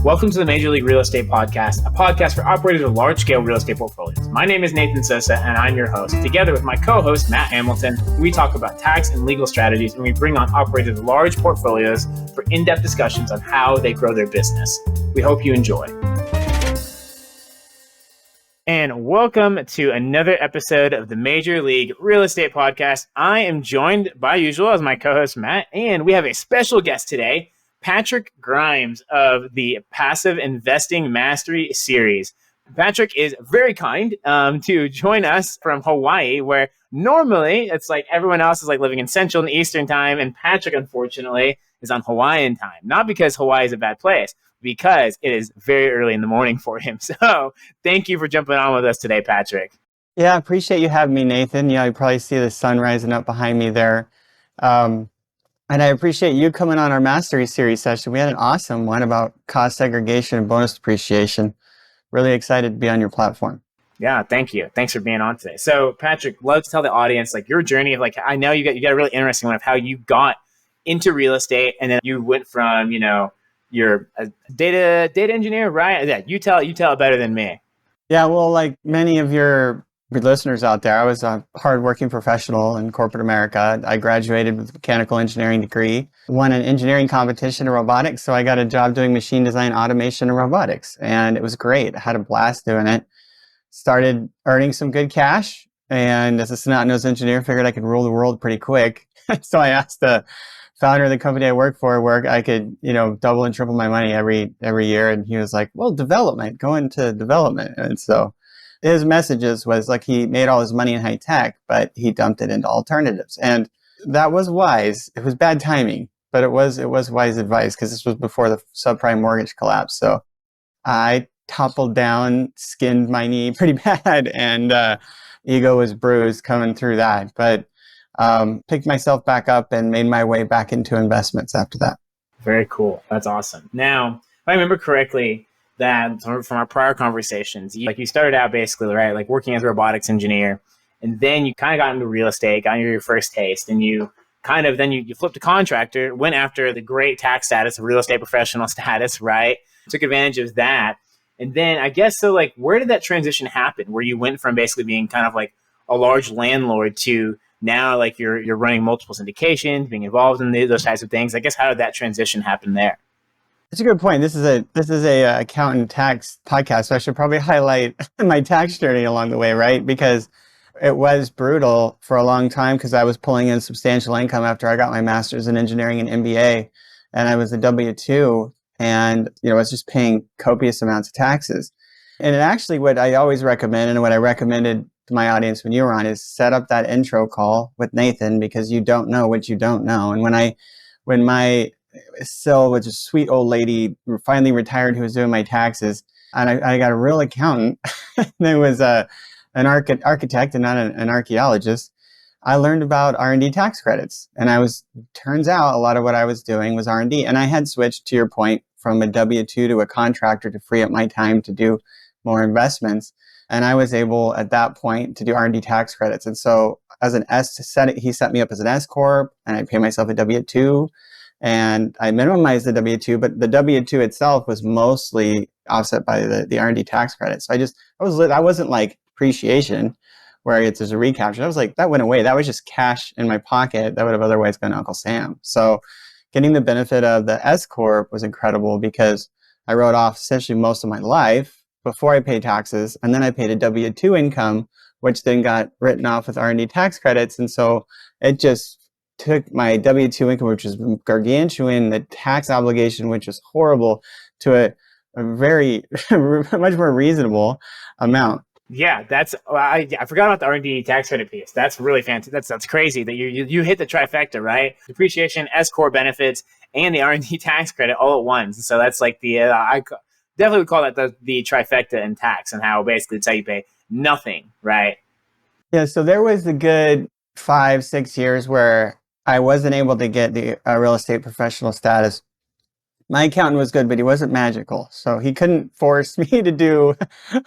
Welcome to the Major League Real Estate Podcast, a podcast for operators of large-scale real estate portfolios. My name is Nathan Sosa, and I'm your host. Together with my co-host, Matt Hamilton, we talk about tax and legal strategies, and we bring on operators of large portfolios for in-depth discussions on how they grow their business. We hope you enjoy. And welcome to another episode of the Major League Real Estate Podcast. I am joined, by usual, as my co-host, Matt, and we have a special guest today, Patrick Grimes of the Passive Investing Mastery Series. Patrick is very kind to join us from Hawaii, where normally it's like everyone else is like living in Central and Eastern time, and Patrick, unfortunately, is on Hawaiian time. Not because Hawaii is a bad place, because it is very early in the morning for him. So thank you for jumping on with us today, Patrick. Yeah, I appreciate you having me, Nathan. You probably see the sun rising up behind me there. And I appreciate you coming on our Mastery Series session. We had an awesome one about cost segregation and bonus depreciation. Really excited to be on your platform. Yeah, thank you. Thanks for being on today. So, Patrick, love to tell the audience like your journey of like, I know you got a really interesting one of how you got into real estate, and then you went from, you're a data engineer, right? Yeah, you tell it better than me. Yeah, well, like many of your listeners out there, I was a hardworking professional in corporate America. I graduated with a mechanical engineering degree, won an engineering competition in robotics, so I got a job doing machine design, automation, and robotics, and it was great. I had a blast doing it. Started earning some good cash, and as a snot-nosed engineer, figured I could rule the world pretty quick. So I asked the founder of the company I work for where I could, double and triple my money every year, and he was like, "Well, development, go into development." And so his messages was like he made all his money in high tech, but he dumped it into alternatives. And that was wise. It was bad timing, but it was wise advice because this was before the subprime mortgage collapse. So I toppled down, skinned my knee pretty bad, and ego was bruised coming through that. But picked myself back up and made my way back into investments after that. Very cool. That's awesome. Now, if I remember correctly, that from our prior conversations, you started out basically, right, like working as a robotics engineer, and then you kind of got into real estate, got your first taste, and you flipped to contractor, went after the great tax status of real estate professional status, right? Took advantage of that. And then I guess, so like, where did that transition happen where you went from basically being kind of like a large landlord to now like you're running multiple syndications, being involved in those types of things? I guess, how did that transition happen there? That's a good point. This is a accountant tax podcast, so I should probably highlight my tax journey along the way, right? Because it was brutal for a long time because I was pulling in substantial income after I got my master's in engineering and MBA, and I was a W-2, and I was just paying copious amounts of taxes. And actually, what I always recommend, and what I recommended to my audience when you were on, is set up that intro call with Nathan, because you don't know what you don't know. And when my Sil, which is a sweet old lady, finally retired, who was doing my taxes, and I got a real accountant. There was an architect and not an archaeologist. I learned about R&D tax credits, and turns out a lot of what I was doing was R&D, and I had switched, to your point, from a W-2 to a contractor to free up my time to do more investments, and I was able at that point to do R&D tax credits. And so as he set me up as an S-Corp, and I pay myself a W-2. And I minimized the W-2, but the W-2 itself was mostly offset by the R&D tax credit. So I wasn't like depreciation where there's a recapture. I was like, that went away. That was just cash in my pocket that would have otherwise gone to Uncle Sam. So getting the benefit of the S-Corp was incredible because I wrote off essentially most of my life before I paid taxes. And then I paid a W-2 income, which then got written off with R&D tax credits. And so it just took my W-2 income, which was gargantuan, the tax obligation, which was horrible, to a very much more reasonable amount. Yeah, I forgot about the R&D tax credit piece. That's really fantastic. That's crazy that you hit the trifecta, right? Depreciation, S-Corp benefits, and the R&D tax credit all at once. So that's like I definitely would call that the trifecta in tax, and how basically it's how you pay nothing, right? Yeah, so there was a good 5-6 years where I wasn't able to get the real estate professional status. My accountant was good, but he wasn't magical. So he couldn't force me to do,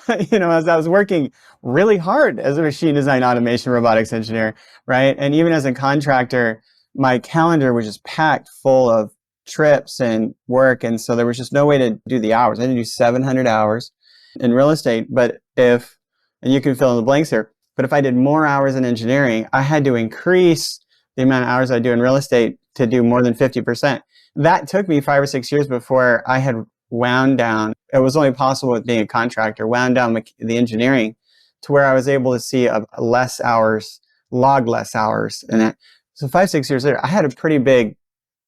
as I was working really hard as a machine design, automation, robotics engineer, right? And even as a contractor, my calendar was just packed full of trips and work. And so there was just no way to do the hours. I had to do 700 hours in real estate. And you can fill in the blanks here, but if I did more hours in engineering, I had to increase the amount of hours I do in real estate to do more than 50%. That took me 5 or 6 years before I had wound down. It was only possible with being a contractor, wound down the engineering to where I was able to see less hours, log less hours in it. So 5, 6 years later, I had a pretty big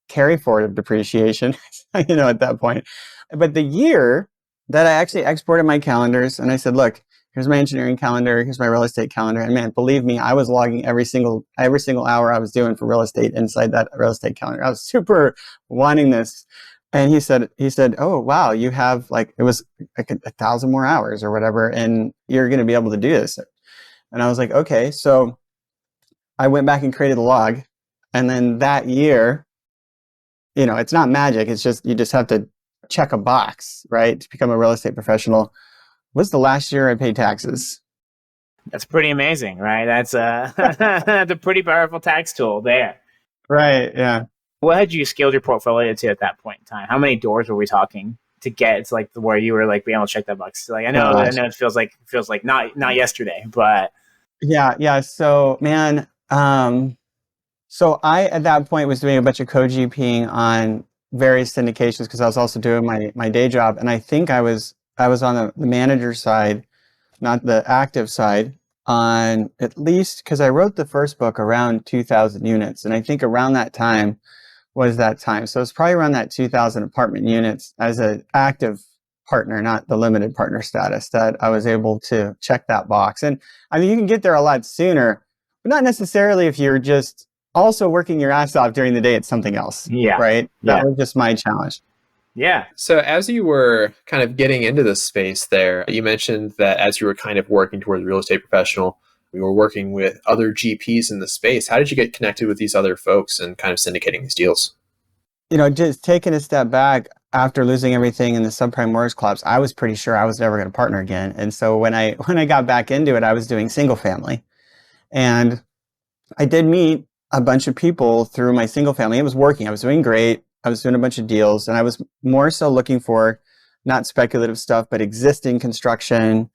carry forward of depreciation, at that point. But the year that I actually exported my calendars and I said, look, here's my engineering calendar, here's my real estate calendar. And man, believe me, I was logging every single hour I was doing for real estate inside that real estate calendar. I was super wanting this. And he said, oh, wow, you have it was 1,000 more hours or whatever, and you're going to be able to do this. And I was like, okay. So I went back and created a log. And then that year, it's not magic. It's just, you just have to check a box, right? To become a real estate professional. What's the last year I paid taxes? That's pretty amazing, right? That's that's a pretty powerful tax tool there. Right, yeah. What had you scaled your portfolio to at that point in time? How many doors were we talking to get to where you were being able to check that box? I know it feels like not yesterday, but yeah. So man, so I at that point was doing a bunch of co-GPing on various syndications because I was also doing my day job, and I think I was on the manager side, not the active side, on at least because I wrote the first book around 2,000 units, and I think around that time was that time. So it's probably around that 2,000 apartment units as an active partner, not the limited partner status, that I was able to check that box. And I mean, you can get there a lot sooner, but not necessarily if you're just also working your ass off during the day at something else. Yeah. Right? That was just my challenge. Yeah. So as you were kind of getting into this space there, you mentioned that as you were kind of working towards a real estate professional, you were working with other GPs in the space. How did you get connected with these other folks and kind of syndicating these deals? Just taking a step back after losing everything in the subprime mortgage collapse, I was pretty sure I was never going to partner again. And so when I got back into it, I was doing single family. And I did meet a bunch of people through my single family. It was working. I was doing great. I was doing a bunch of deals, and I was more so looking for not speculative stuff, but existing construction,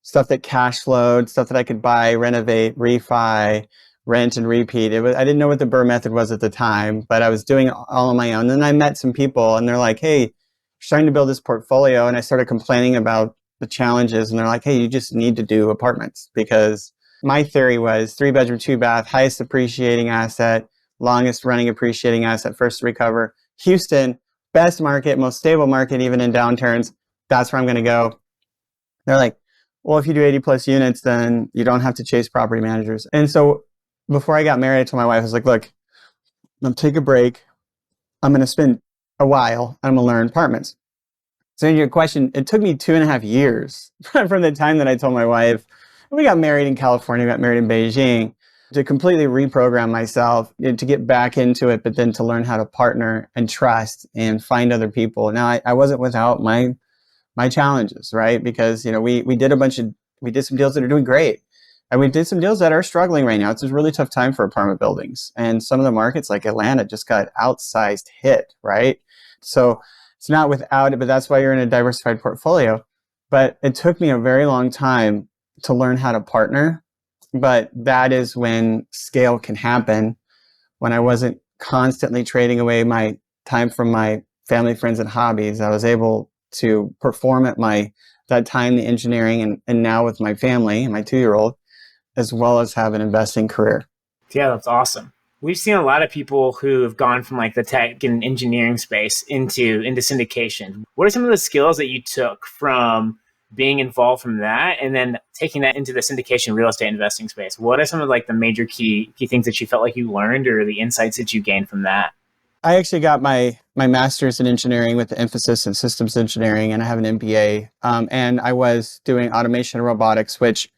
stuff that cash flowed, stuff that I could buy, renovate, refi, rent, and repeat. I didn't know what the BRRRR method was at the time, but I was doing it all on my own. And then I met some people, and they're like, hey, you're starting to build this portfolio. And I started complaining about the challenges, and they're like, hey, you just need to do apartments, because my theory was 3-bedroom, 2-bath, highest appreciating asset, longest running appreciating asset, first to recover. Houston, best market, most stable market, even in downturns. That's where I'm going to go. They're like, well, if you do 80 plus units, then you don't have to chase property managers. And so before I got married, I told my wife, I was like, look, I'm going to take a break. I'm going to spend a while. I'm going to learn apartments. So in your question, it took me 2.5 years from the time that I told my wife, we got married in California, got married in Beijing, to completely reprogram myself, to get back into it, but then to learn how to partner and trust and find other people. Now, I wasn't without my challenges, right? Because, we did some deals that are doing great. And we did some deals that are struggling right now. It's a really tough time for apartment buildings. And some of the markets like Atlanta just got outsized hit, right? So it's not without it, but that's why you're in a diversified portfolio. But it took me a very long time to learn how to partner. But that is when scale can happen, when I wasn't constantly trading away my time from my family, friends, and hobbies. I was able to perform at that time, the engineering, and now with my family and my 2-year-old, as well as have an investing career. Yeah, that's awesome. We've seen a lot of people who have gone from the tech and engineering space into syndication. What are some of the skills that you took from being involved from that and then taking that into the syndication real estate investing space? What are some of the major key things that you felt like you learned, or the insights that you gained from that? I actually got my master's in engineering with the emphasis in systems engineering, and I have an MBA. And I was doing automation and robotics, which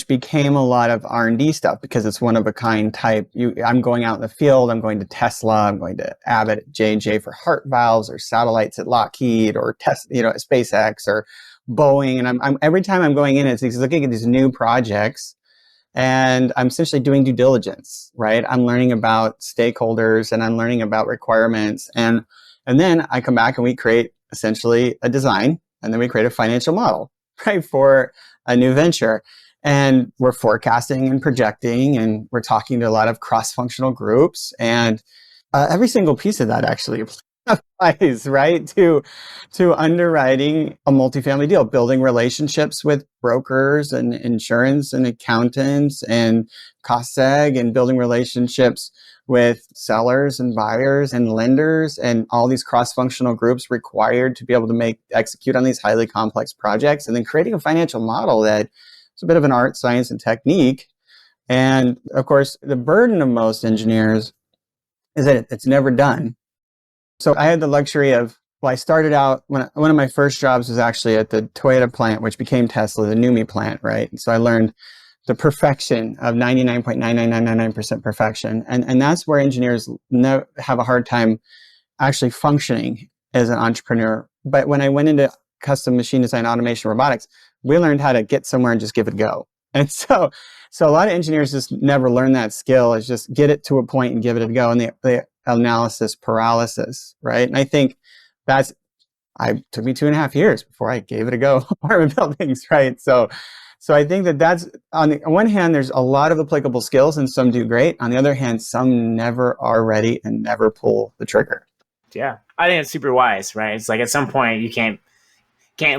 became a lot of R&D stuff because it's one of a kind type. I'm going out in the field. I'm going to Tesla. I'm going to Abbott at J&J for heart valves, or satellites at Lockheed, or SpaceX, or Boeing. And I'm every time I'm going in, it's looking at these new projects And I'm essentially doing due diligence, right? I'm learning about stakeholders and I'm learning about requirements. And then I come back and we create essentially a design, and then we create a financial model, right, for a new venture. And we're forecasting and projecting, and we're talking to a lot of cross-functional groups. And every single piece of that actually applies, right, to underwriting a multifamily deal, building relationships with brokers and insurance and accountants and cost seg, and building relationships with sellers and buyers and lenders and all these cross-functional groups required to be able to execute on these highly complex projects, and then creating a financial model that is a bit of an art, science, and technique. And of course, the burden of most engineers is that it's never done. So I had the luxury of, I started out, one of my first jobs was actually at the Toyota plant, which became Tesla, the NUMMI plant, right? And so I learned the perfection of 99.99999% perfection. And that's where engineers have a hard time actually functioning as an entrepreneur. But when I went into custom machine design, automation, robotics, we learned how to get somewhere and just give it a go. And so a lot of engineers just never learn that skill, is just get it to a point and give it a go. And the analysis paralysis, right? And I think took me 2.5 years before I gave it a go, apartment buildings, right? So I think that's, on the one hand, there's a lot of applicable skills and some do great. On the other hand, some never are ready and never pull the trigger. Yeah. I think it's super wise, right? It's like at some point you can't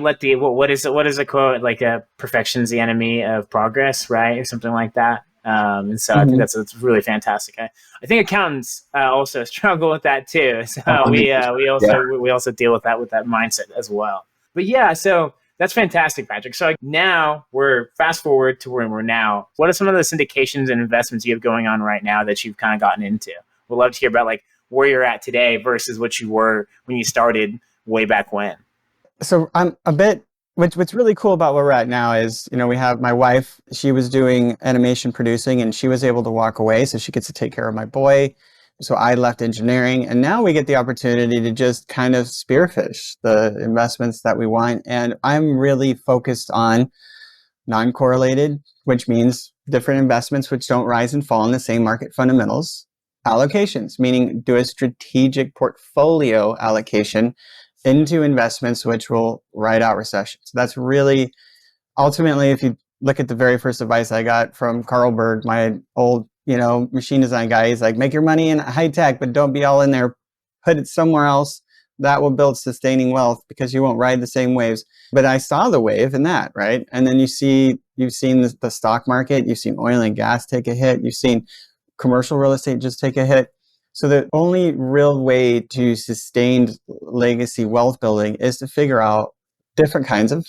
let what is a quote, like perfection's the enemy of progress, right? Or something like that. And so I think that's really fantastic. I think accountants also struggle with that too. So we also deal with that mindset as well. But yeah, so that's fantastic, Patrick. So now we're fast forward to where we're now. What are some of the syndications and investments you have going on right now that you've kind of gotten into? We'd love to hear about like where you're at today versus what you were when you started way back when. So I'm a bit, what's really cool about where we're at now is, we have my wife, she was doing animation producing and she was able to walk away, so she gets to take care of my boy. So I left engineering, and now we get the opportunity to just kind of spearfish the investments that we want. And I'm really focused on non-correlated, which means different investments which don't rise and fall in the same market fundamentals. Allocations, meaning do a strategic portfolio allocation into investments which will ride out recessions. That's really, ultimately, if you look at the very first advice I got from Carl Berg, my old, machine design guy, he's like, make your money in high tech, but don't be all in there. Put it somewhere else that will build sustaining wealth, because you won't ride the same waves. But I saw the wave in that, right? And then you've seen the stock market, you've seen oil and gas take a hit, you've seen commercial real estate just take a hit. So the only real way to sustained legacy wealth building is to figure out different kinds of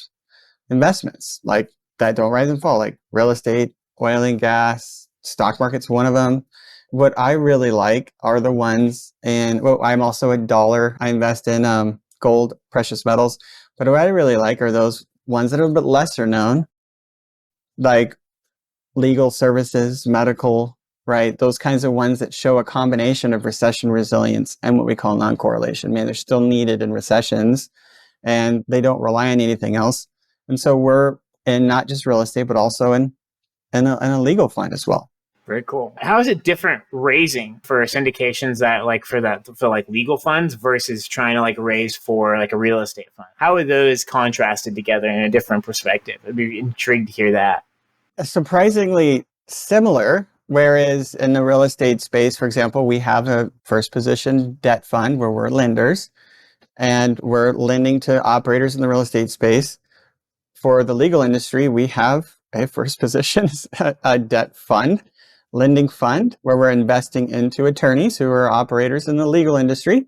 investments, like that don't rise and fall, like real estate, oil and gas, stock market's one of them. What I really like are the ones, I'm also a dollar. I invest in gold, precious metals. But what I really like are those ones that are a bit lesser known, like legal services, medical, right? Those kinds of ones that show a combination of recession resilience and what we call non-correlation. Man, they're still needed in recessions, and they don't rely on anything else. And so we're in not just real estate, but also in a legal fund as well. Very cool. How is it different raising for syndications for legal funds versus trying to raise for a real estate fund? How are those contrasted together in a different perspective? I'd be intrigued to hear that. Surprisingly similar. Whereas in the real estate space, for example, we have a first position debt fund where we're lenders and we're lending to operators in the real estate space. For the legal industry, we have a first position a debt fund, lending fund, where we're investing into attorneys who are operators in the legal industry.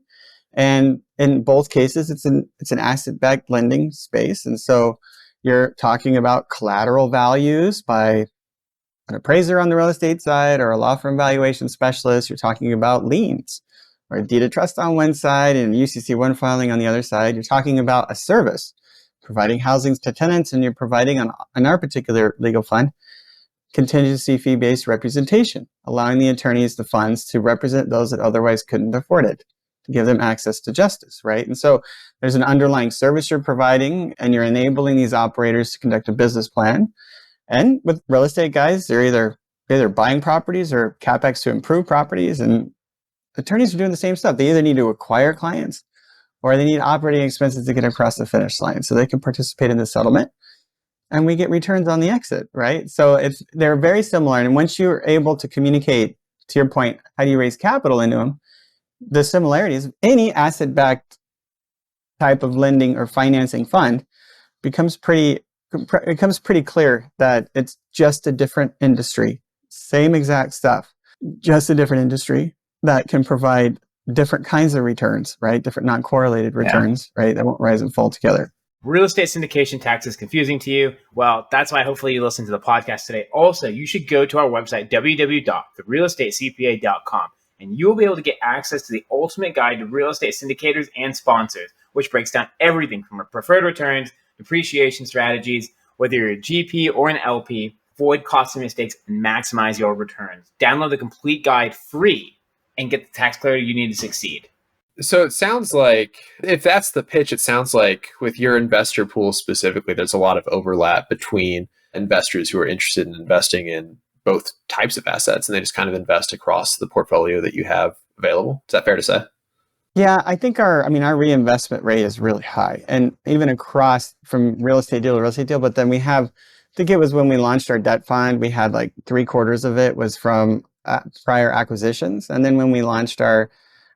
And in both cases, it's an asset-backed lending space. And so you're talking about collateral values by an appraiser on the real estate side or a law firm valuation specialist. You're talking about liens or a deed of trust on one side and UCC1 filing on the other side. You're talking about a service, providing housing to tenants, and you're providing, on our particular legal fund, contingency fee-based representation, allowing the attorneys, the funds, to represent those that otherwise couldn't afford it, to give them access to justice, right? And so there's an underlying service you're providing, and you're enabling these operators to conduct a business plan. And with real estate guys, they're either buying properties or CapEx to improve properties. And attorneys are doing the same stuff. They either need to acquire clients or they need operating expenses to get across the finish line so they can participate in the settlement. And we get returns on the exit, right? So they're very similar. And once you're able to communicate, to your point, how do you raise capital into them? The similarities, any asset-backed type of lending or financing fund becomes pretty clear that it's just a different industry. Same exact stuff, just a different industry that can provide different kinds of returns, right? Different non-correlated returns, right? That won't rise and fall together. Real estate syndication tax is confusing to you? Well, that's why hopefully you listen to the podcast today. Also, you should go to our website, www.therealestatecpa.com, and you will be able to get access to the ultimate guide to real estate syndicators and sponsors, which breaks down everything from preferred returns, depreciation strategies, whether you're a GP or an LP, avoid costly mistakes, and maximize your returns. Download the complete guide free and get the tax clarity you need to succeed. So it sounds like, if that's the pitch, it sounds like with your investor pool specifically, there's a lot of overlap between investors who are interested in investing in both types of assets, and they just kind of invest across the portfolio that you have available. Is that fair to say? Yeah, I think our reinvestment rate is really high, and even across from real estate deal to real estate deal. But then we have, I think it was when we launched our debt fund, we had like 3/4 of it was from prior acquisitions. And then when we launched our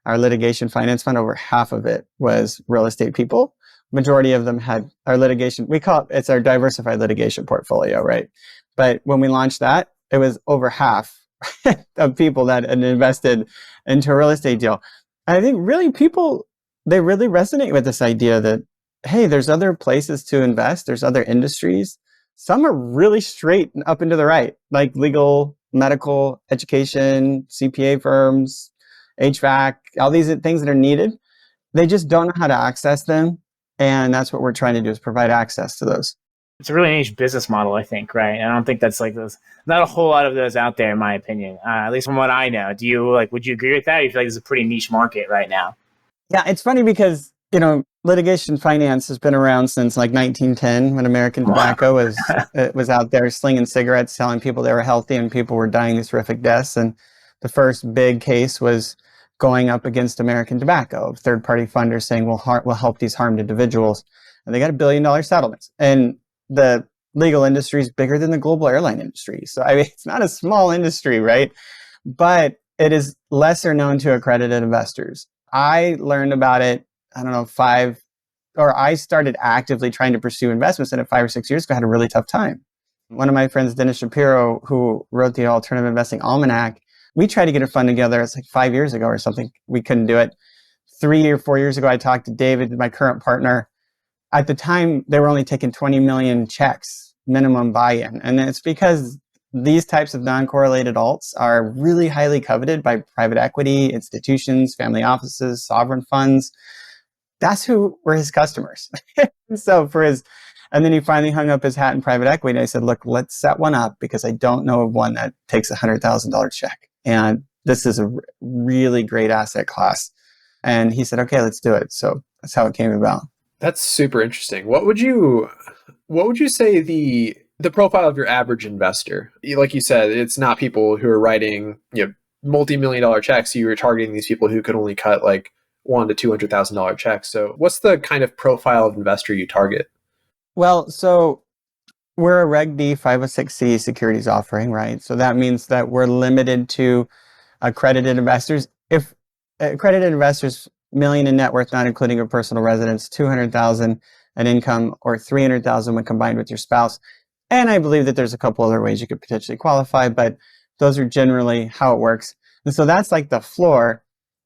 litigation finance fund, over half of it was real estate people. Majority of them had our litigation. We call it's our diversified litigation portfolio, right? But when we launched that, it was over half of people that had invested into a real estate deal. And I think really people, they really resonate with this idea that, hey, there's other places to invest. There's other industries. Some are really straight and up and to the right, like legal, medical, education, CPA firms, HVAC, all these things that are needed. They just don't know how to access them. And that's what we're trying to do, is provide access to those. It's a really niche business model, I think, right? I don't think that's like those, not a whole lot of those out there, in my opinion, at least from what I know. Would you agree with that? Or you feel like it's a pretty niche market right now? Yeah, it's funny because, litigation finance has been around since like 1910, when American tobacco was out there slinging cigarettes, telling people they were healthy and people were dying these horrific deaths. And the first big case was going up against American tobacco, third-party funders saying we'll help these harmed individuals. And they got $1 billion settlements. And the legal industry is bigger than the global airline industry. So, it's not a small industry, right? But it is lesser known to accredited investors. I learned about it, I started actively trying to pursue investments in it 5 or 6 years ago. I had a really tough time. One of my friends, Dennis Shapiro, who wrote the Alternative Investing Almanac, we tried to get a fund together. It's like 5 years ago or something. We couldn't do it. 3 or 4 years ago, I talked to David, my current partner. At the time, they were only taking 20 million checks, minimum buy-in. And it's because these types of non-correlated alts are really highly coveted by private equity, institutions, family offices, sovereign funds. That's who were his customers. And then he finally hung up his hat in private equity. And I said, look, let's set one up, because I don't know of one that takes $100,000 check. And this is a really great asset class. And he said, okay, let's do it. So that's how it came about. That's super interesting. What would you say the profile of your average investor? Like you said, it's not people who are writing, multi-million-dollar checks. You were targeting these people who could only cut like $100,000 to $200,000 checks. So what's the kind of profile of investor you target? Well, so we're a Reg D 506C securities offering, right? So that means that we're limited to accredited investors. If accredited investors, million in net worth, not including your personal residence, 200,000 in income, or 300,000 when combined with your spouse. And I believe that there's a couple other ways you could potentially qualify, but those are generally how it works. And so that's like the floor.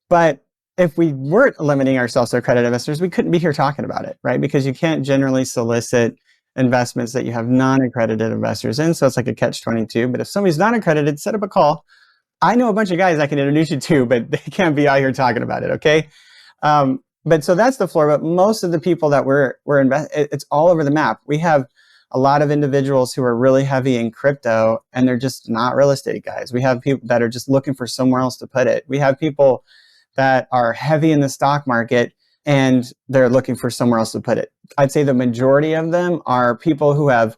But if we weren't limiting ourselves to accredited investors, we couldn't be here talking about it, right? Because you can't generally solicit investments that you have non-accredited investors in. So it's like a catch-22. But if somebody's not accredited, set up a call. I know a bunch of guys I can introduce you to, but they can't be out here talking about it, okay? But so that's the floor. But most of the people that we're it's all over the map. We have a lot of individuals who are really heavy in crypto, and they're just not real estate guys. We have people that are just looking for somewhere else to put it. We have people that are heavy in the stock market, and they're looking for somewhere else to put it. I'd say the majority of them are people who have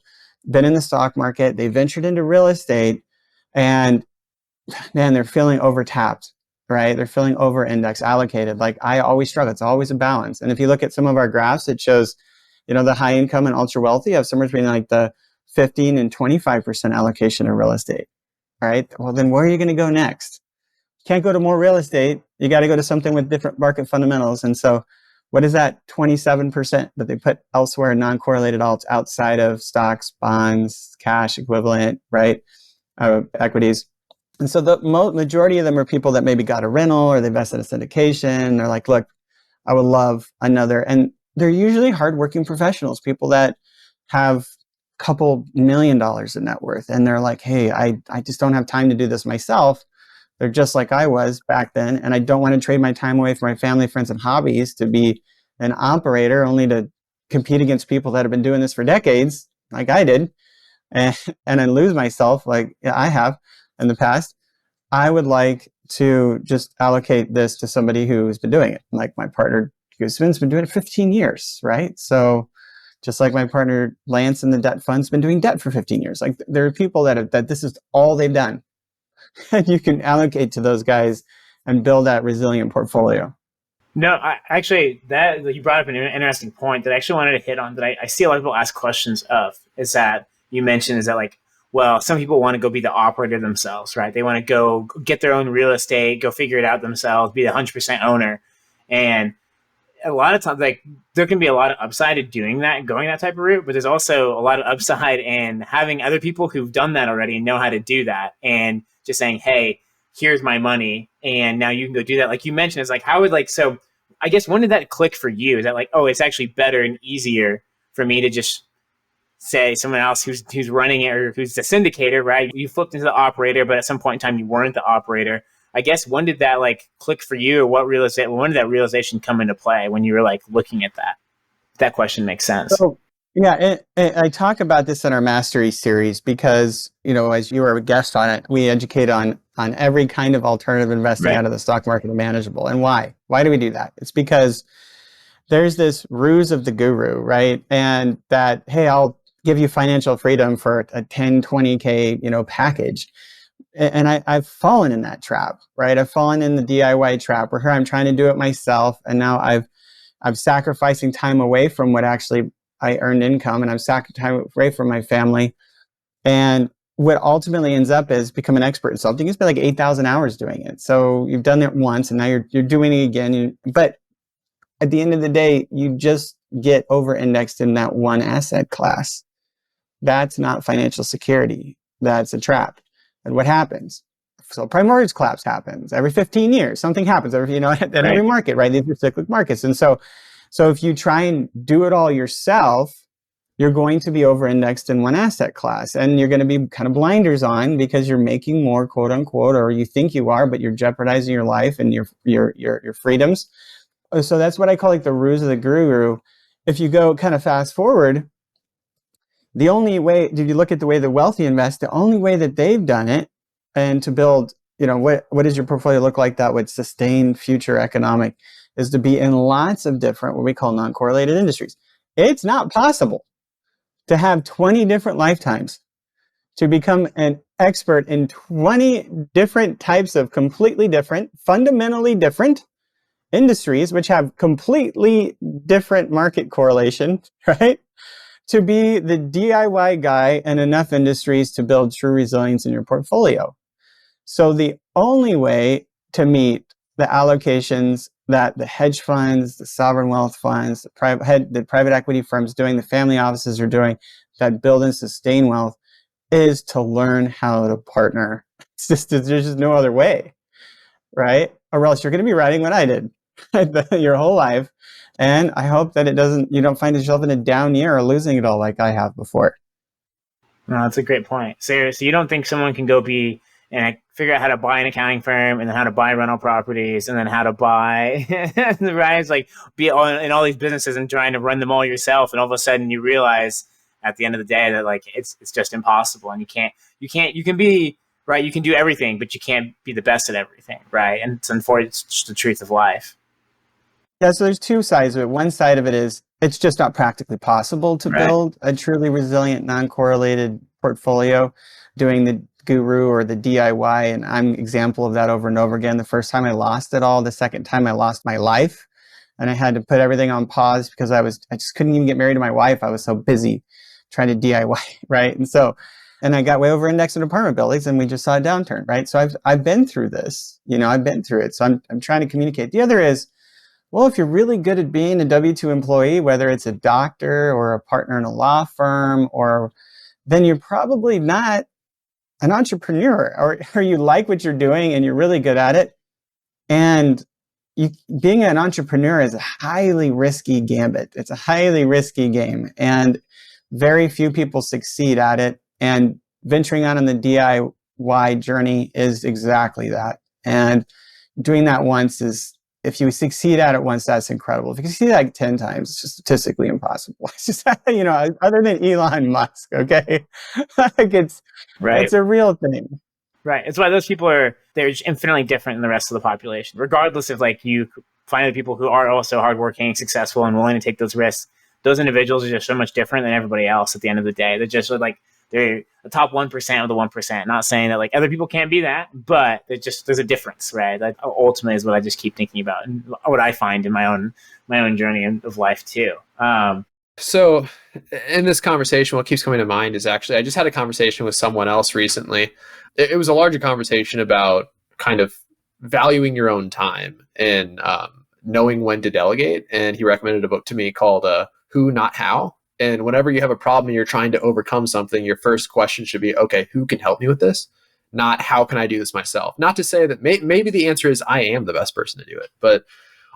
been in the stock market, they ventured into real estate, and man, they're feeling overtapped, right? They're feeling over-indexed, allocated. Like I always struggle. It's always a balance. And if you look at some of our graphs, it shows, the high income and ultra wealthy have somewhere between like the 15 and 25% allocation in real estate, right? Well, then where are you going to go next? You can't go to more real estate. You got to go to something with different market fundamentals. And so what is that 27% that they put elsewhere in non-correlated alts outside of stocks, bonds, cash equivalent, right? Equities. And so the majority of them are people that maybe got a rental or they invested in syndication. They're like, look, I would love another. And they're usually hardworking professionals, people that have a couple $1 million in net worth. And they're like, hey, I just don't have time to do this myself. They're just like I was back then. And I don't want to trade my time away from my family, friends, and hobbies to be an operator only to compete against people that have been doing this for decades, like I did, and then lose myself like I have in the past. I would like to just allocate this to somebody who's been doing it. Like my partner, Guzman's been doing it 15 years, right? So just like my partner, Lance, in the debt fund's been doing debt for 15 years. Like there are people that this is all they've done. And you can allocate to those guys and build that resilient portfolio. No, that you brought up an interesting point that I actually wanted to hit on that I see a lot of people ask questions of, is that you mentioned is that like, well, some people want to go be the operator themselves, right? They want to go get their own real estate, go figure it out themselves, be the 100% owner. And a lot of times, like there can be a lot of upside to doing that, going that type of route, but there's also a lot of upside in having other people who've done that already and know how to do that. And just saying, hey, here's my money, and now you can go do that. Like you mentioned, it's like, how would so I guess when did that click for you? Is that like, oh, it's actually better and easier for me to just say someone else who's running it or who's the syndicator, right? You flipped into the operator, but at some point in time you weren't the operator. I guess when did that like click for you, or when did that realization come into play when you were like looking at that? If that question makes sense. So, yeah, I talk about this in our Mastery series because, as you were a guest on it, we educate on every kind of alternative investing out of the stock market and manageable. And why? Why do we do that? It's because there's this ruse of the guru, right? And that, hey, I'll give you financial freedom for a 10, 20K, package. And I've fallen in that trap, right? I've fallen in the DIY trap where here I'm trying to do it myself. And now I'm sacrificing time away from what actually I earned income, and I'm sacrificing time away from my family. And what ultimately ends up is become an expert in something. You spend like 8,000 hours doing it. So you've done it once and now you're doing it again. But at the end of the day, you just get over-indexed in that one asset class. That's not financial security. That's a trap. And what happens? So prime mortgage collapse happens every 15 years. Something happens every, at every market, right? These are cyclic markets. And so if you try and do it all yourself, you're going to be over-indexed in one asset class, and you're going to be kind of blinders on because you're making more, quote unquote, or you think you are, but you're jeopardizing your life and your freedoms. So that's what I call like the ruse of the guru. If you go kind of fast forward, the only way, did you look at the way the wealthy invest, the only way that they've done it and to build, what does your portfolio look like that would sustain future economic, is to be in lots of different, what we call non-correlated industries. It's not possible to have 20 different lifetimes to become an expert in 20 different types of completely different, fundamentally different industries, which have completely different market correlation, right? To be the DIY guy in enough industries to build true resilience in your portfolio. So the only way to meet the allocations that the hedge funds, the sovereign wealth funds, the private equity firms doing, the family offices are doing, that build and sustain wealth, is to learn how to partner. There's just no other way, right? Or else you're going to be writing what I did your whole life. And I hope that you don't find yourself in a down year or losing it all like I have before. No, that's a great point. So you don't think someone can go be and figure out how to buy an accounting firm, and then how to buy rental properties, and then how to buy, right? It's like be in all these businesses and trying to run them all yourself, and all of a sudden you realize at the end of the day that like it's just impossible, and you can be right, you can do everything, but you can't be the best at everything, right? And it's unfortunately it's just the truth of life. Yeah, so there's two sides of it. One side of it is it's just not practically possible to build a truly resilient, non-correlated portfolio doing the guru or the DIY. And I'm an example of that over and over again. The first time I lost it all. The second time I lost my life. And I had to put everything on pause because I just couldn't even get married to my wife. I was so busy trying to DIY, right? And I got way over indexed in apartment buildings and we just saw a downturn, right? So I've been through this, I've been through it. So I'm trying to communicate. The other is, well, if you're really good at being a W-2 employee, whether it's a doctor or a partner in a law firm, then you're probably not an entrepreneur, or you like what you're doing and you're really good at it. And being an entrepreneur is a highly risky gambit. It's a highly risky game, and very few people succeed at it. And venturing out on the DIY journey is exactly that. And doing that once if you succeed at it once, that's incredible. If you succeed like 10 times, it's just statistically impossible. It's just, other than Elon Musk, okay? Like it's a real thing. Right. It's why those people they're just infinitely different than the rest of the population, regardless of like you find the people who are also hardworking, successful, and willing to take those risks. Those individuals are just so much different than everybody else at the end of the day. They're just like, they're the top 1% of the 1%. Not saying that like other people can't be that, but there's a difference, right? That ultimately is what I just keep thinking about and what I find in my own journey of life too. So in this conversation, what keeps coming to mind is actually, I just had a conversation with someone else recently. It was a larger conversation about kind of valuing your own time and knowing when to delegate. And he recommended a book to me called Who, Not How. And whenever you have a problem and you're trying to overcome something, your first question should be, okay, who can help me with this? Not how can I do this myself? Not to say that maybe the answer is I am the best person to do it. But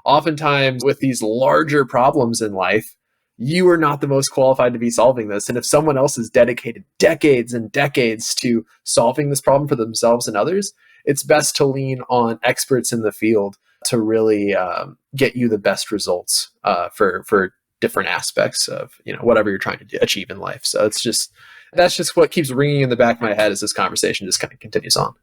oftentimes with these larger problems in life, you are not the most qualified to be solving this. And if someone else has dedicated decades and decades to solving this problem for themselves and others, it's best to lean on experts in the field to really get you the best results for different aspects of whatever you're trying to achieve in life. So that's just what keeps ringing in the back of my head as this conversation just kind of continues on.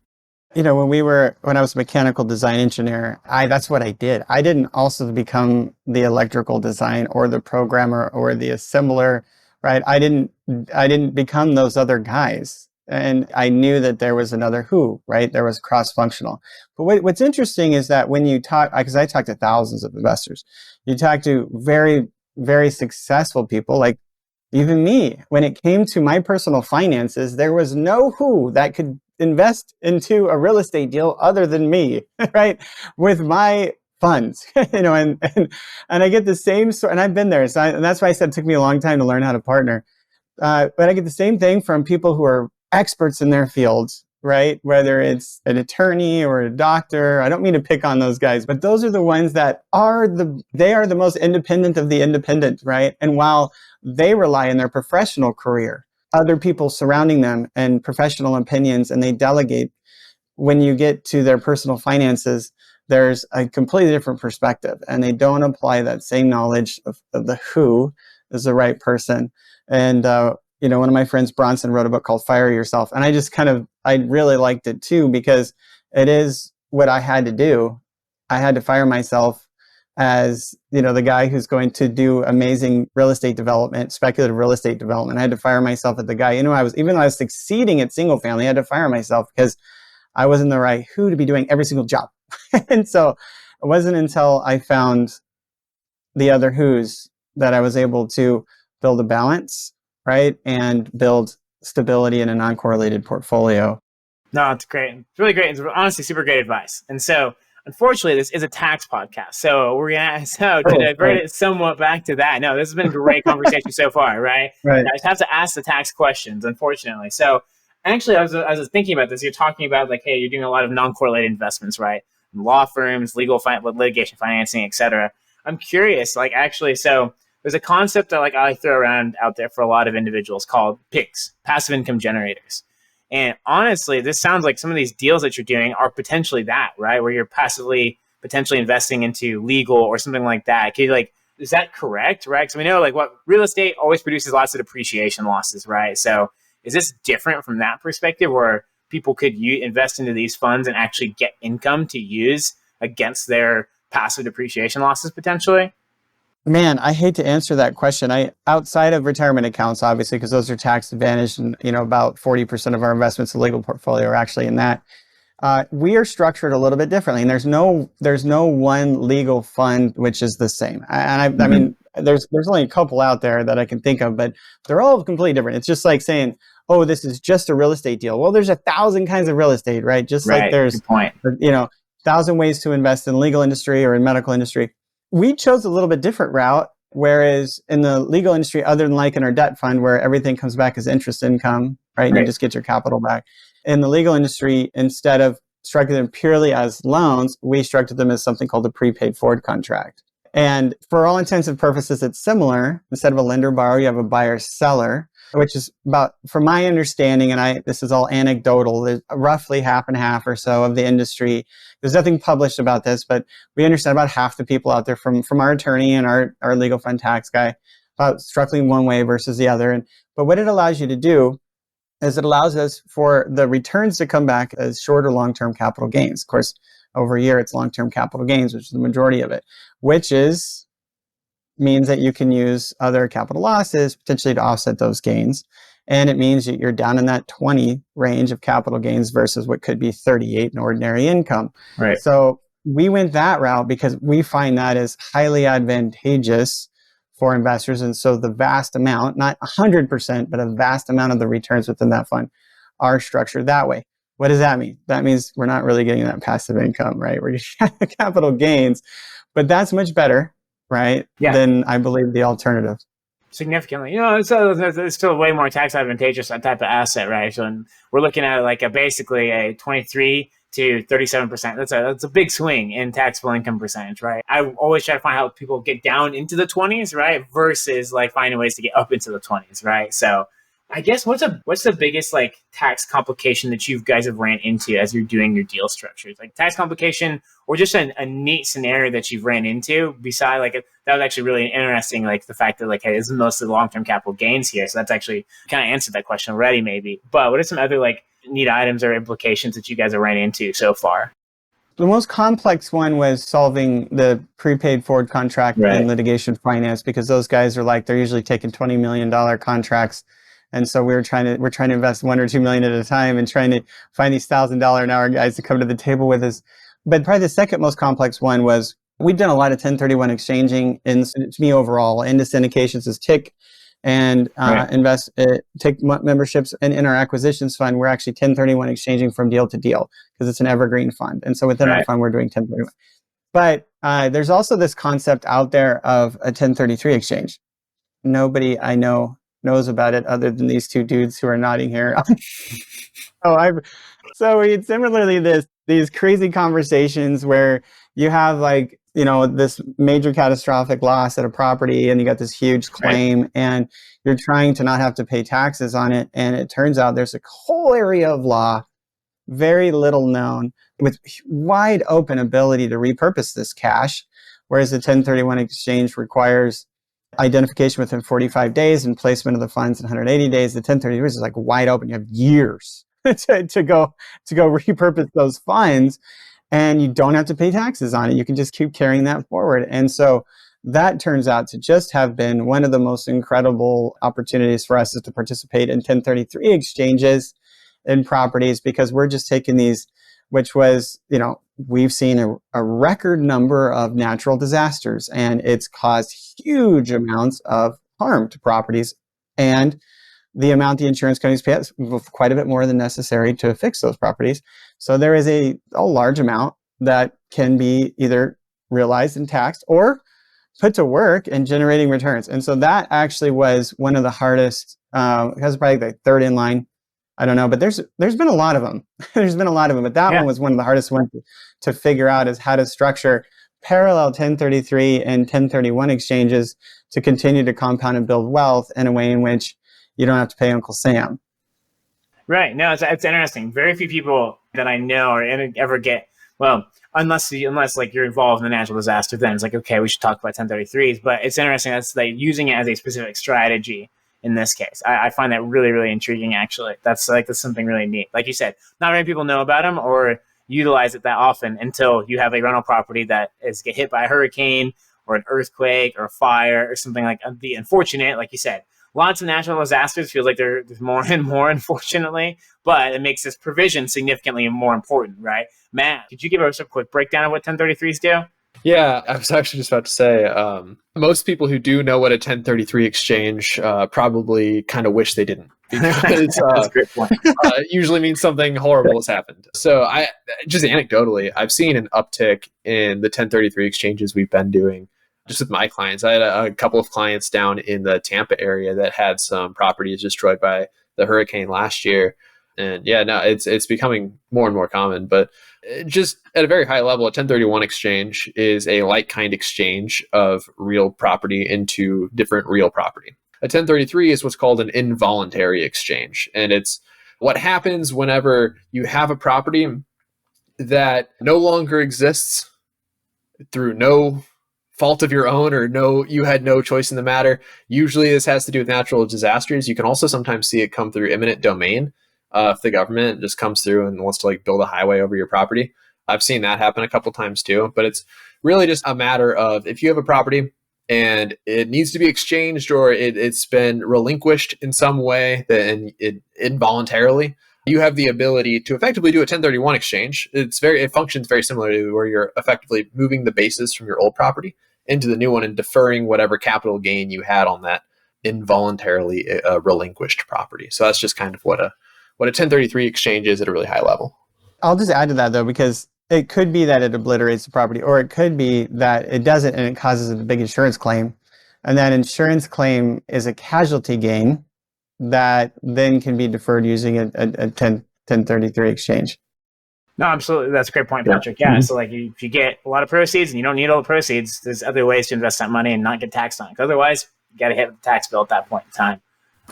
When I was a mechanical design engineer, that's what I did. I didn't also become the electrical design or the programmer or the assembler, right? I didn't become those other guys. And I knew that there was another who, right? There was cross-functional. But what's interesting is that when you talk, because I talk to thousands of investors, you talk to very, very successful people like even me. When it came to my personal finances, there was no who that could invest into a real estate deal other than me, right? With my funds, and I get the same sort, and I've been there. And that's why I said it took me a long time to learn how to partner. But I get the same thing from people who are experts in their fields, right? Whether it's an attorney or a doctor. I don't mean to pick on those guys, but those are the ones that they are the most independent of the independent, right? And while they rely on their professional career, other people surrounding them and professional opinions, and they delegate, when you get to their personal finances, there's a completely different perspective, and they don't apply that same knowledge of the who is the right person. And one of my friends, Bronson, wrote a book called Fire Yourself. And I really liked it too, because it is what I had to do. I had to fire myself as, the guy who's going to do amazing real estate development, speculative real estate development. I had to fire myself as the guy, even though I was succeeding at single family, I had to fire myself because I wasn't the right who to be doing every single job. And so it wasn't until I found the other who's that I was able to build a balance, right? And build stability in a non-correlated portfolio. No, it's great. It's really great. It's honestly super great advice. And so, unfortunately, this is a tax podcast. So to divert it somewhat back to that. No, this has been a great conversation so far, right? Right. I just have to ask the tax questions, unfortunately. So actually, I was thinking about this. You're talking about like, hey, you're doing a lot of non-correlated investments, right? Law firms, litigation financing, et cetera. I'm curious, like actually, so there's a concept that like I throw around out there for a lot of individuals called PICSS, passive income generators. And honestly, this sounds like some of these deals that you're doing are potentially that, right? Where you're potentially investing into legal or something like that. Is that correct, right? Because we know like what real estate always produces lots of depreciation losses, right? So is this different from that perspective where people could invest into these funds and actually get income to use against their passive depreciation losses potentially? Man, I hate to answer that question. Outside of retirement accounts, obviously, because those are tax advantaged, and about 40% of our investments in the legal portfolio are actually in that. We are structured a little bit differently, and there's no one legal fund which is the same. I mean, there's only a couple out there that I can think of, but they're all completely different. It's just like saying, oh, this is just a real estate deal. Well, there's 1,000 kinds of real estate, right? Just like there's, good point. 1,000 ways to invest in the legal industry or in medical industry. We chose a little bit different route, whereas in the legal industry, other than like in our debt fund where everything comes back as interest income, right? You just get your capital back. In the legal industry, instead of structuring them purely as loans, we structured them as something called a prepaid forward contract. And for all intents and purposes, it's similar. Instead of a lender borrower, you have a buyer seller, which is about, from my understanding, and this is all anecdotal, there's roughly half and half or so of the industry. There's nothing published about this, but we understand about half the people out there from our attorney and our legal fund tax guy about structuring one way versus the other. But what it allows you to do is it allows us for the returns to come back as short or long-term capital gains. Of course, over a year, it's long-term capital gains, which is the majority of it, which means that you can use other capital losses potentially to offset those gains. And it means that you're down in that 20 range of capital gains versus what could be 38 in ordinary income. Right. So we went that route because we find that is highly advantageous for investors. And so the vast amount, not 100%, but a vast amount of the returns within that fund are structured that way. What does that mean? That means we're not really getting that passive income, right? We're getting capital gains, but that's much better, right? Yeah. Than I believe the alternative. Significantly. It's still way more tax advantageous, that type of asset, right? So we're looking at like basically a 23 to 37%. That's a big swing in taxable income percentage, right? I always try to find how people get down into the 20s, right? Versus like finding ways to get up into the 20s, right? So I guess what's the biggest like tax complication that you guys have ran into as you're doing your deal structures? Like tax complication or just a neat scenario that you've ran into beside like that was actually really interesting, like the fact that like, hey, this is mostly long-term capital gains here. So that's actually kind of answered that question already maybe. But what are some other like neat items or implications that you guys have ran into so far? The most complex one was solving the prepaid forward contract and litigation finance, because those guys are they're usually taking $20 million contracts. And so we're trying to invest $1 or $2 million at a time and trying to find these $1,000 an hour guys to come to the table with us. But probably the second most complex one was we've done a lot of 1031 exchanging to me overall into syndications as TIC and TIC memberships. And in our acquisitions fund, we're actually 1031 exchanging from deal to deal because it's an evergreen fund. And so within our fund, we're doing 1031. But there's also this concept out there of a 1033 exchange. Nobody I know knows about it other than these two dudes who are nodding here. So we had similarly these crazy conversations where you have this major catastrophic loss at a property and you got this huge claim and you're trying to not have to pay taxes on it. And it turns out there's a whole area of law, very little known, with wide open ability to repurpose this cash, whereas the 1031 exchange requires identification within 45 days and placement of the funds in 180 days. The 1033 is like wide open. You have years to go repurpose those funds, and you don't have to pay taxes on it. You can just keep carrying that forward. And so that turns out to just have been one of the most incredible opportunities for us is to participate in 1033 exchanges in properties, because we're just taking these, which was, we've seen a record number of natural disasters, and it's caused huge amounts of harm to properties. And the amount the insurance companies pay is quite a bit more than necessary to fix those properties. So there is a large amount that can be either realized and taxed or put to work in generating returns. And so that actually was one of the hardest, it was probably the third in line. I don't know, but there's been a lot of them. But that one was one of the hardest ones to figure out, is how to structure parallel 1033 and 1031 exchanges to continue to compound and build wealth in a way in which you don't have to pay Uncle Sam. Right. No, it's interesting. Very few people that I know are ever get, unless like you're involved in a natural disaster, then it's like, okay, we should talk about 1033s. But it's interesting. That's like using it as a specific strategy. In this case, I find that really, really intriguing, actually. That's something really neat. Like you said, not many people know about them or utilize it that often until you have a rental property that is get hit by a hurricane or an earthquake or a fire or something like the unfortunate, like you said. Lots of natural disasters feels like there's more and more, unfortunately, but it makes this provision significantly more important, right? Matt, could you give us a quick breakdown of what 1033s do? Yeah, I was actually just about to say, most people who do know what a 1033 exchange probably kind of wish they didn't. Because That's a great point. usually means something horrible has happened. So just anecdotally, I've seen an uptick in the 1033 exchanges we've been doing just with my clients. I had a couple of clients down in the Tampa area that had some properties destroyed by the hurricane last year. And yeah, no, it's becoming more and more common. But just at a very high level, a 1031 exchange is a like-kind exchange of real property into different real property. A 1033 is what's called an involuntary exchange. And it's what happens whenever you have a property that no longer exists through no fault of your own, or you had no choice in the matter. Usually this has to do with natural disasters. You can also sometimes see it come through eminent domain. If the government just comes through and wants to build a highway over your property. I've seen that happen a couple times too, but it's really just a matter of if you have a property and it needs to be exchanged, or it's been relinquished in some way, then it involuntarily, you have the ability to effectively do a 1031 exchange. It functions very similarly to where you're effectively moving the basis from your old property into the new one and deferring whatever capital gain you had on that involuntarily relinquished property. So that's just kind of what a 1033 exchange is at a really high level. I'll just add to that though, because it could be that it obliterates the property, or it could be that it doesn't and it causes a big insurance claim. And that insurance claim is a casualty gain that then can be deferred using a 1033 exchange. No, absolutely. That's a great point, Patrick. Yeah. Mm-hmm. So if you get a lot of proceeds and you don't need all the proceeds, there's other ways to invest that money and not get taxed on it. Otherwise, you got to hit the tax bill at that point in time.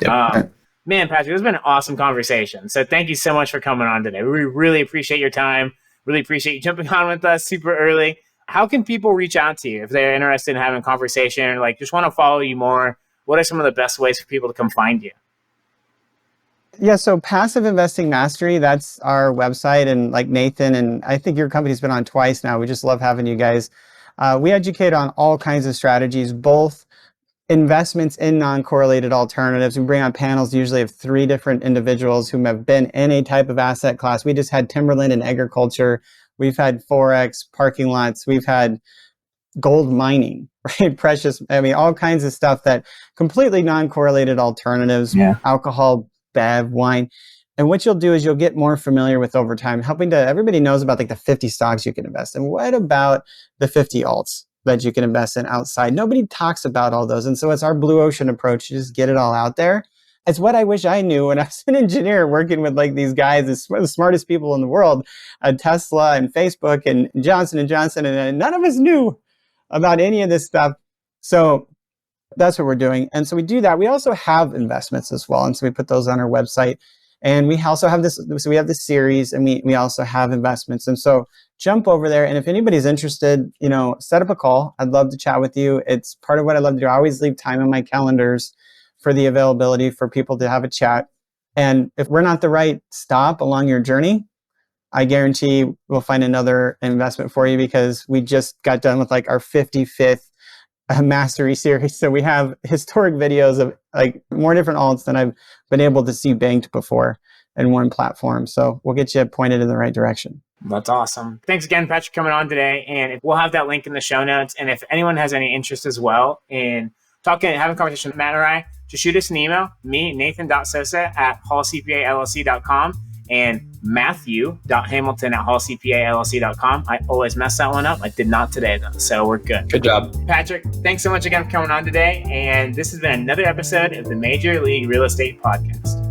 Yep. Man, Patrick, this has been an awesome conversation. So thank you so much for coming on today. We really appreciate your time. Really appreciate you jumping on with us super early. How can people reach out to you if they're interested in having a conversation or just want to follow you more? What are some of the best ways for people to come find you? Yeah, so Passive Investing Mastery, that's our website. And Nathan, and I think your company's been on twice now. We just love having you guys. We educate on all kinds of strategies, both investments in non-correlated alternatives. We bring on panels usually of 3 different individuals who have been in a type of asset class. We just had timberland and agriculture. We've had Forex, parking lots. We've had gold mining, right? All kinds of stuff that completely non-correlated alternatives, alcohol, bev, wine. And what you'll do is you'll get more familiar with over time, everybody knows about the 50 stocks you can invest in. What about the 50 alts that you can invest in outside? Nobody talks about all those. And so it's our blue ocean approach to just get it all out there. It's what I wish I knew when I was an engineer working with these guys, the smartest people in the world, Tesla and Facebook and Johnson & Johnson, and none of us knew about any of this stuff. So that's what we're doing. And so we do that. We also have investments as well. And so we put those on our website. And we also have this, so we have this series, and we also have investments. And so jump over there. And if anybody's interested, set up a call. I'd love to chat with you. It's part of what I love to do. I always leave time in my calendars for the availability for people to have a chat. And if we're not the right stop along your journey, I guarantee we'll find another investment for you, because we just got done with our 55th mastery series. So we have historic videos of more different alts than I've been able to see banked before in one platform. So we'll get you pointed in the right direction. That's awesome. Thanks again, Patrick, for coming on today. And we'll have that link in the show notes. And if anyone has any interest as well in having a conversation with Matt or I, just shoot us an email, me, nathan.sosa@hallcpallc.com, and matthew.hamilton@hallcpallc.com. I always mess that one up. I did not today, though, so we're good. Good job. Patrick, thanks so much again for coming on today. And this has been another episode of the Major League Real Estate Podcast.